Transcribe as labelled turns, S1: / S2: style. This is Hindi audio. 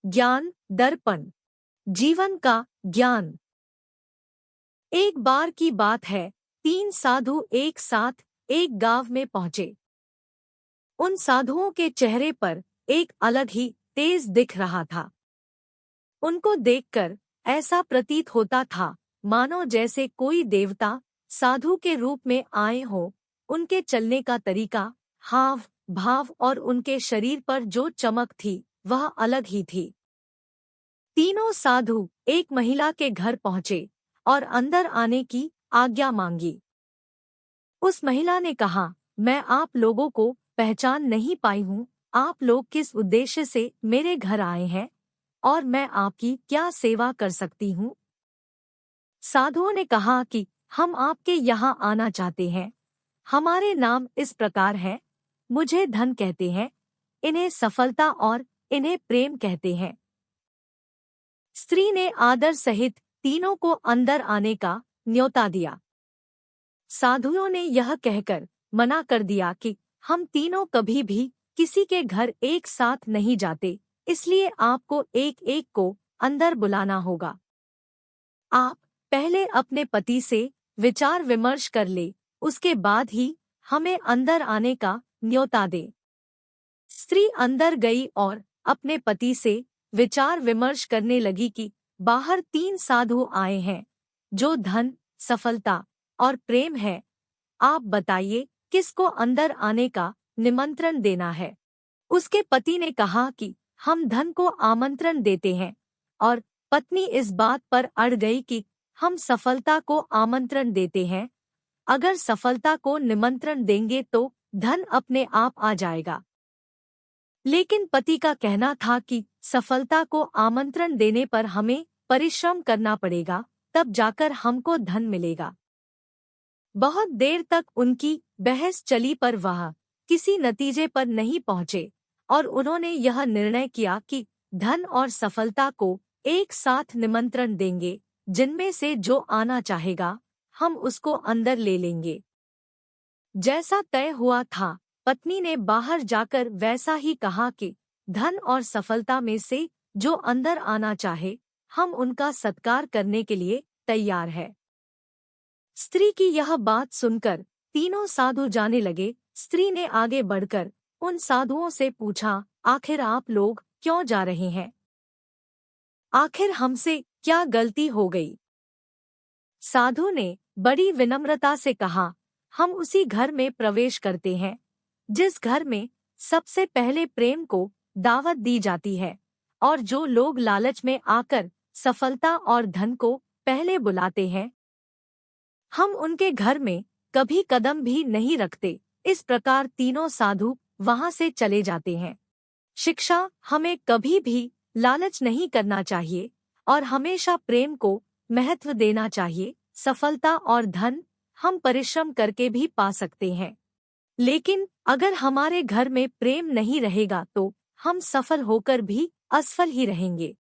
S1: ज्ञान दर्पण, जीवन का ज्ञान। एक बार की बात है, 3 साधु एक साथ एक गांव में पहुंचे। उन साधुओं के चेहरे पर एक अलग ही तेज दिख रहा था। उनको देखकर ऐसा प्रतीत होता था मानो जैसे कोई देवता साधु के रूप में आए हो। उनके चलने का तरीका, हाव भाव और उनके शरीर पर जो चमक थी वह अलग ही थी। तीनों साधु एक महिला के घर पहुंचे और अंदर आने की आज्ञा मांगी। उस महिला ने कहा, मैं आप लोगों को पहचान नहीं पाई हूँ। आप लोग किस उद्देश्य से मेरे घर आए हैं और मैं आपकी क्या सेवा कर सकती हूँ? साधुओं ने कहा कि हम आपके यहाँ आना चाहते हैं। हमारे नाम इस प्रकार हैं, मुझे धन कहते हैं, इन्हें सफलता और इन्हें प्रेम कहते हैं। स्त्री ने आदर सहित तीनों को अंदर आने का न्योता दिया। साधुओं ने यह कहकर मना कर दिया कि हम तीनों कभी भी किसी के घर एक साथ नहीं जाते, इसलिए आपको एक एक को अंदर बुलाना होगा। आप पहले अपने पति से विचार विमर्श कर ले, उसके बाद ही हमें अंदर आने का न्योता दे। स्त्री अंदर गई और अपने पति से विचार विमर्श करने लगी कि बाहर 3 साधु आए हैं, जो धन, सफलता और प्रेम है। आप बताइए किसको अंदर आने का निमंत्रण देना है? उसके पति ने कहा कि हम धन को आमंत्रण देते हैं, और पत्नी इस बात पर अड़ गई कि हम सफलता को आमंत्रण देते हैं। अगर सफलता को निमंत्रण देंगे तो धन अपने आप आ जाएगा। लेकिन पति का कहना था कि सफलता को आमंत्रण देने पर हमें परिश्रम करना पड़ेगा, तब जाकर हमको धन मिलेगा। बहुत देर तक उनकी बहस चली पर वह किसी नतीजे पर नहीं पहुंचे और उन्होंने यह निर्णय किया कि धन और सफलता को एक साथ निमंत्रण देंगे। जिनमें से जो आना चाहेगा हम उसको अंदर ले लेंगे। जैसा तय हुआ था, पत्नी ने बाहर जाकर वैसा ही कहा कि धन और सफलता में से जो अंदर आना चाहे हम उनका सत्कार करने के लिए तैयार है। स्त्री की यह बात सुनकर तीनों साधु जाने लगे। स्त्री ने आगे बढ़कर उन साधुओं से पूछा, आखिर आप लोग क्यों जा रहे हैं? आखिर हमसे क्या गलती हो गई? साधु ने बड़ी विनम्रता से कहा, हम उसी घर में प्रवेश करते हैं जिस घर में सबसे पहले प्रेम को दावत दी जाती है, और जो लोग लालच में आकर सफलता और धन को पहले बुलाते हैं, हम उनके घर में कभी कदम भी नहीं रखते। इस प्रकार तीनों साधु वहां से चले जाते हैं। शिक्षा, हमें कभी भी लालच नहीं करना चाहिए और हमेशा प्रेम को महत्व देना चाहिए। सफलता और धन हम परिश्रम करके भी पा सकते हैं, लेकिन अगर हमारे घर में प्रेम नहीं रहेगा तो हम सफल होकर भी असफल ही रहेंगे।